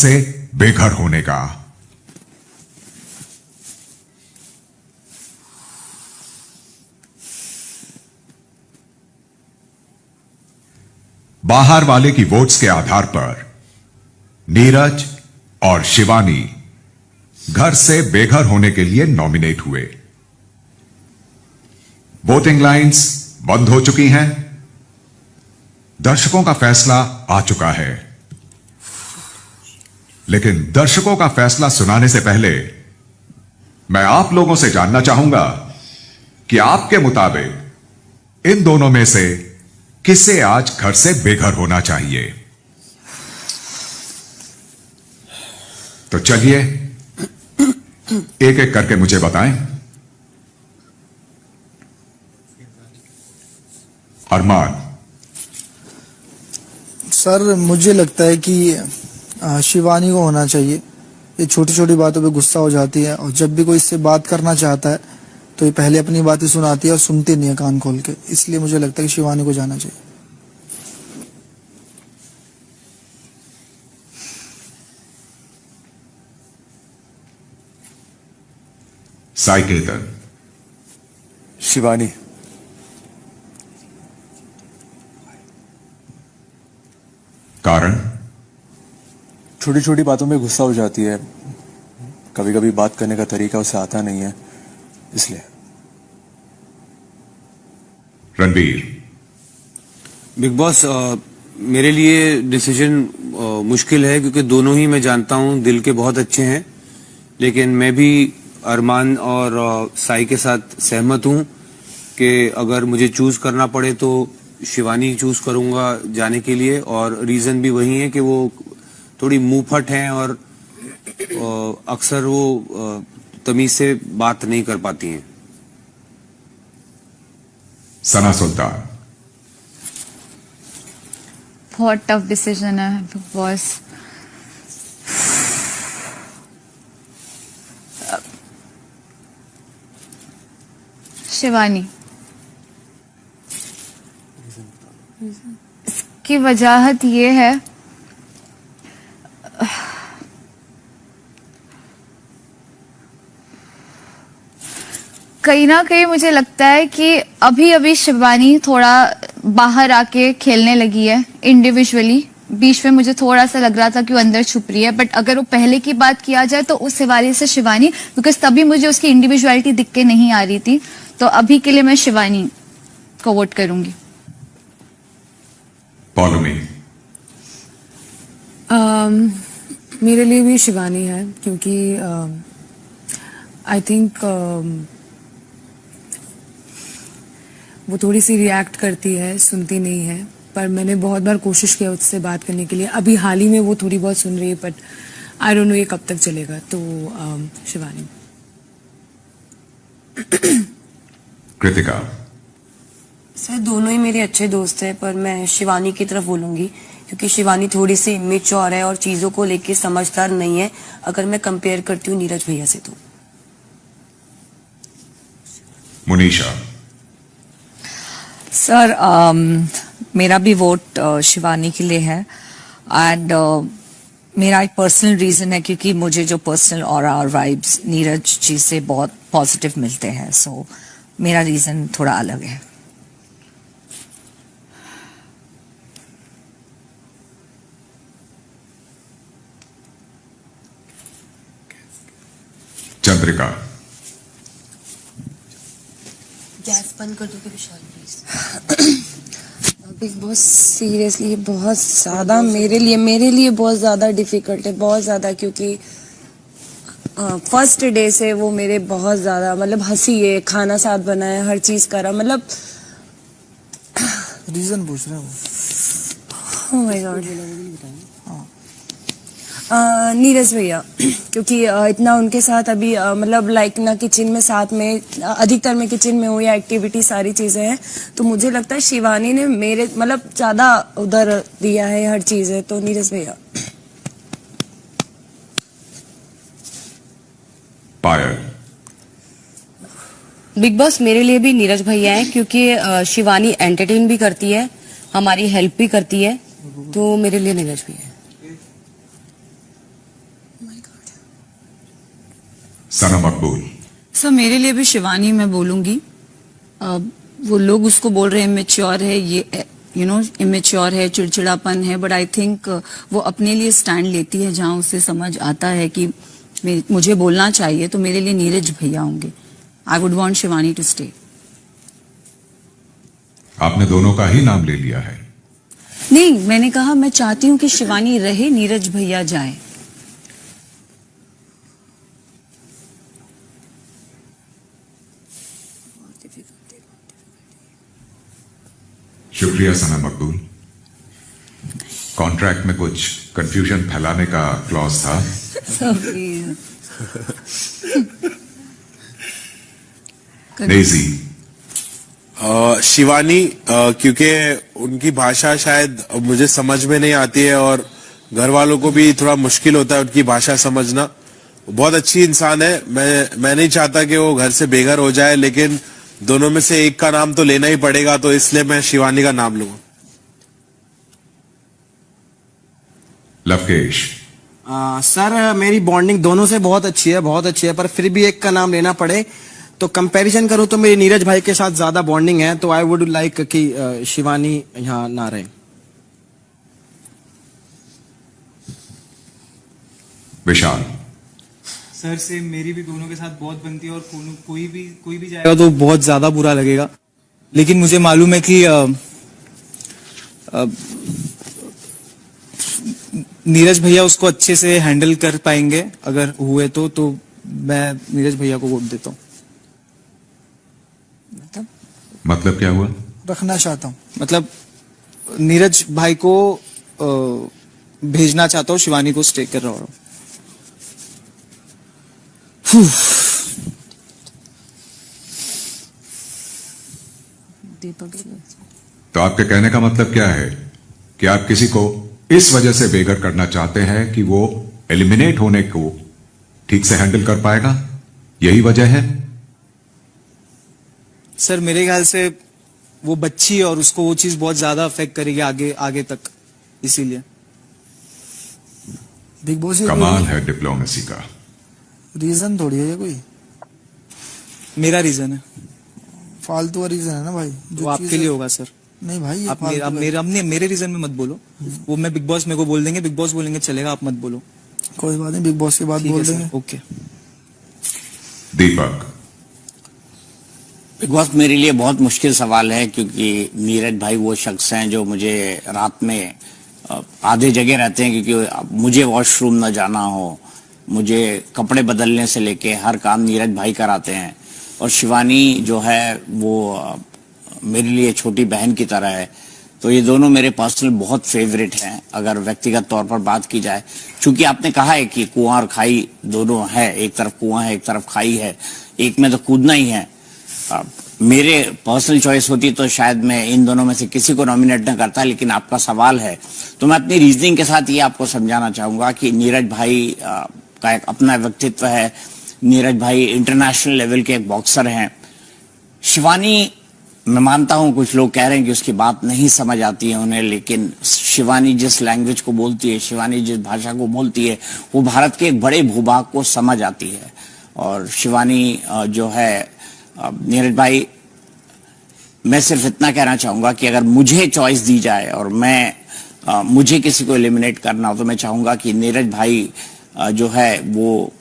से बेघर होने का। बाहर वाले की वोट्स के आधार पर नीरज और शिवानी घर से बेघर होने के लिए नॉमिनेट हुए। वोटिंग लाइंस बंद हो चुकी हैं। दर्शकों का फैसला आ चुका है, लेकिन दर्शकों का फैसला सुनाने से पहले मैं आप लोगों से जानना चाहूंगा कि आपके मुताबिक इन दोनों में से किसे आज घर से बेघर होना चाहिए। तो चलिए एक एक करके मुझे बताएं। अरमान। सर मुझे लगता है कि शिवानी को होना चाहिए। ये छोटी छोटी बातों पे गुस्सा हो जाती है और जब भी कोई इससे बात करना चाहता है तो ये पहले अपनी बातें सुनाती है और सुनती नहीं है कान खोल के। इसलिए मुझे लगता है कि शिवानी को जाना चाहिए। साइकेतन। शिवानी। कारण? छोटी छोटी बातों में गुस्सा हो जाती है, कभी कभी बात करने का तरीका उसे आता नहीं है, इसलिए। रणबीर। बिग बॉस, मेरे लिए डिसीजन मुश्किल है क्योंकि दोनों ही मैं जानता हूं दिल के बहुत अच्छे हैं, लेकिन मैं भी अरमान और साई के साथ सहमत हूं कि अगर मुझे चूज करना पड़े तो शिवानी चूज करूंगा जाने के लिए। और रीजन भी वही है कि वो थोड़ी मुंहफट हैं और अक्सर वो तमीज से बात नहीं कर पाती हैं। सना सुल्तान। बहुत टफ डिसीजन है बिग बॉस। शिवानी। इसकी वजह ये है, कहीं ना कहीं मुझे लगता है कि अभी अभी शिवानी थोड़ा बाहर आके खेलने लगी है इंडिविजुअली। बीच में मुझे थोड़ा सा लग रहा था कि वो अंदर छुप रही है, बट अगर वो पहले की बात किया जाए तो उस हवाले से शिवानी, बिकॉज तभी मुझे उसकी इंडिविजुअलिटी दिख के नहीं आ रही थी। तो अभी के लिए मैं शिवानी को वोट करूंगी। पौलमी। मेरे लिए भी शिवानी है क्योंकि आई थिंक वो थोड़ी सी रिएक्ट करती है, सुनती नहीं है। पर मैंने बहुत बार कोशिश किया उससे बात करने के लिए। अभी हाल ही में वो थोड़ी बहुत सुन रही है, बट आई डोंट नो ये कब तक चलेगा। तो शिवानी। कृतिका। सर दोनों ही मेरे अच्छे दोस्त हैं, पर मैं शिवानी की तरफ बोलूंगी क्योंकि शिवानी थोड़ी सी इमेच्योर है और चीजों को लेके समझदार नहीं है, अगर मैं कंपेयर करती हूँ नीरज भैया से। तो मुनीशा। सर मेरा भी वोट शिवानी के लिए है। एंड मेरा एक पर्सनल रीजन है क्योंकि मुझे जो पर्सनल ऑरा और वाइब्स नीरज जी से बहुत पॉजिटिव मिलते हैं। सो मेरा रीजन थोड़ा अलग है। चंद्रिका। गैस बंद कर दोगे विशाल प्लीज। बिग बॉस सीरियसली बहुत ज्यादा मेरे लिए बहुत ज्यादा डिफिकल्ट है, बहुत ज्यादा, क्योंकि फर्स्ट डे से वो मेरे बहुत ज्यादा मतलब हंसी है, खाना साथ बनाया, हर चीज करा, मतलब रीजन पूछ रहे हो। Oh my God. नीरज भैया, क्योंकि इतना उनके साथ अभी मतलब लाइक ना किचन में साथ में, अधिकतर मैं किचन में हूँ या एक्टिविटी सारी चीजें हैं, तो मुझे लगता है शिवानी ने मेरे मतलब ज्यादा उधर दिया है हर चीजें। तो नीरज भैया। पायल। बिग बॉस मेरे लिए भी नीरज भैया है क्योंकि शिवानी एंटरटेन भी करती है, हमारी हेल्प भी करती है, तो मेरे लिए नीरज भैया है। सना मकबूल। सर मेरे लिए भी शिवानी मैं बोलूंगी। वो लोग उसको बोल रहे हैं इमेच्योर है, ये इमेच्योर है, चिड़चिड़ापन है, बट आई थिंक वो अपने लिए स्टैंड लेती है जहां उसे समझ आता है कि मुझे बोलना चाहिए, तो मेरे लिए नीरज भैया होंगे। I would want Shivani to stay. आपने दोनों का ही नाम ले लिया है। नहीं, मैंने कहा मैं चाहती हूँ कि शिवानी रहे, नीरज भैया जाए। शुक्रिया सना मकबूल। कॉन्ट्रैक्ट में कुछ कंफ्यूजन फैलाने का क्लॉज था। डेजी। शिवानी, क्योंकि उनकी भाषा शायद मुझे समझ में नहीं आती है और घर वालों को भी थोड़ा मुश्किल होता है उनकी भाषा समझना। बहुत अच्छी इंसान है, मैं नहीं चाहता कि वो घर से बेघर हो जाए, लेकिन दोनों में से एक का नाम तो लेना ही पड़ेगा, तो इसलिए मैं शिवानी का नाम लूंगा। लवकेश। सर मेरी बॉन्डिंग दोनों से बहुत अच्छी है, पर फिर भी एक का नाम लेना पड़े तो कंपैरिजन करूं तो मेरी नीरज भाई के साथ ज्यादा बॉन्डिंग है, तो आई वुड लाइक कि शिवानी यहाँ ना रहे। विशाल। सर से मेरी भी दोनों के साथ बहुत बनती है और कोई भी जाएगा तो बहुत ज्यादा बुरा लगेगा, लेकिन मुझे मालूम है कि नीरज भैया उसको अच्छे से हैंडल कर पाएंगे। अगर हुए तो मैं नीरज भैया को वोट देता हूँ। मतलब क्या हुआ? रखना चाहता हूँ, मतलब नीरज भाई को भेजना चाहता हूँ, शिवानी को स्टे कर रहा हूँ। तो आपके कहने का मतलब क्या है कि आप किसी को इस वजह से बेघर करना चाहते हैं कि वो एलिमिनेट होने को ठीक से हैंडल कर पाएगा, यही वजह है? सर मेरे ख्याल से वो बच्ची है और उसको वो चीज बहुत ज्यादा अफेक्ट करेगी आगे तक, इसीलिए। बिग बॉस कमाल है डिप्लोमेसी का। रीजन थोड़ी है ये कोई, मेरा रीजन है, फालतू का रीजन है ना भाई। वो आपके लिए होगा सर। नहीं भाई, ये आप फालतू मेरे रीजन में मत बोलो। वो मैं बिग बॉस मेरे को बोल देंगे, बिग बॉस बोलेंगे चलेगा, आप मत बोलो। कोई बात नहीं, बिग बॉस के बाद बोल देंगे। ओके। दीपक। बिग बॉस मेरे लिए बहुत मुश्किल सवाल है, क्योंकि नीरज भाई वो शख्स हैं जो मुझे रात में आधे जगह रहते हैं, क्योंकि मुझे वॉशरूम न जाना हो, मुझे कपड़े बदलने से लेके हर काम नीरज भाई कराते हैं। और शिवानी जो है वो मेरे लिए छोटी बहन की तरह है, तो ये दोनों मेरे पर्सनल बहुत फेवरेट हैं अगर व्यक्तिगत तौर पर बात की जाए। चूंकि आपने कहा है कि कुआं और खाई दोनों है, एक तरफ कुआं है एक तरफ खाई है, एक में तो कूदना ही है। मेरे पर्सनल चॉइस होती तो शायद मैं इन दोनों में से किसी को नॉमिनेट न करता, लेकिन आपका सवाल है तो मैं अपनी रीजनिंग के साथ ये आपको समझाना चाहूंगा कि नीरज भाई का एक अपना व्यक्तित्व है। नीरज भाई इंटरनेशनल लेवल के एक बॉक्सर हैं। शिवानी, मैं मानता हूं कुछ लोग कह रहे हैं कि उसकी बात नहीं समझ आती है उन्हें, लेकिन शिवानी जिस लैंग्वेज को बोलती है, शिवानी जिस भाषा को बोलती है, वो भारत के एक बड़े भूभाग को समझ आती है। और शिवानी जो है, नीरज भाई, मैं सिर्फ इतना कहना चाहूंगा कि अगर मुझे चॉइस दी जाए और मुझे किसी को एलिमिनेट करना हो, तो मैं चाहूंगा कि नीरज भाई जो है वो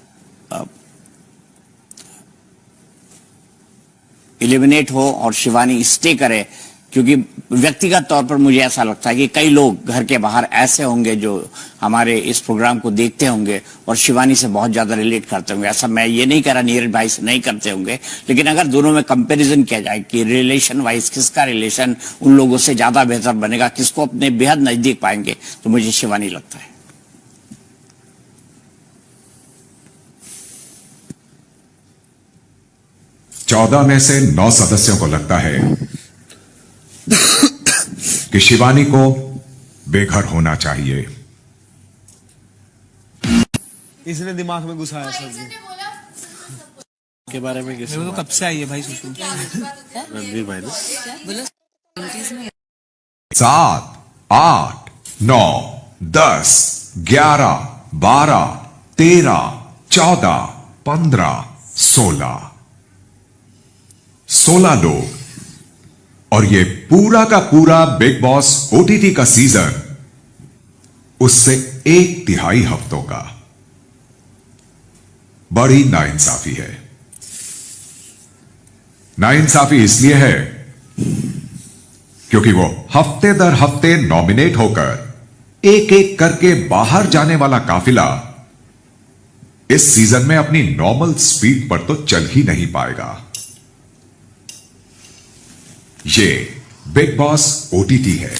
एलिमिनेट हो और शिवानी स्टे करे, क्योंकि व्यक्तिगत तौर पर मुझे ऐसा लगता है कि कई लोग घर के बाहर ऐसे होंगे जो हमारे इस प्रोग्राम को देखते होंगे और शिवानी से बहुत ज्यादा रिलेट करते होंगे। ऐसा मैं ये नहीं कह रहा नीरज भाई से नहीं करते होंगे, लेकिन अगर दोनों में कंपैरिजन किया जाए कि रिलेशन वाइज किसका रिलेशन उन लोगों से ज्यादा बेहतर बनेगा, किसको अपने बेहद नजदीक पाएंगे, तो मुझे शिवानी लगता है। 14 में से 9 सदस्यों को लगता है कि शिवानी को बेघर होना चाहिए। इसने दिमाग में घुसाया सर के बारे में। मेरे को तो कब से आई है भाई सुशु। रणवीर भाई ने 7, 8, 9, 10, 11, 12, 13, 14, 15, 16 लोग, और ये पूरा का पूरा बिग बॉस ओटीटी का सीजन उससे 1/3 हफ्तों का। बड़ी नाइंसाफी है। नाइंसाफी इसलिए है क्योंकि वो हफ्ते दर हफ्ते नॉमिनेट होकर एक एक करके बाहर जाने वाला काफिला इस सीजन में अपनी नॉर्मल स्पीड पर तो चल ही नहीं पाएगा। ये बिग बॉस ओटीटी है।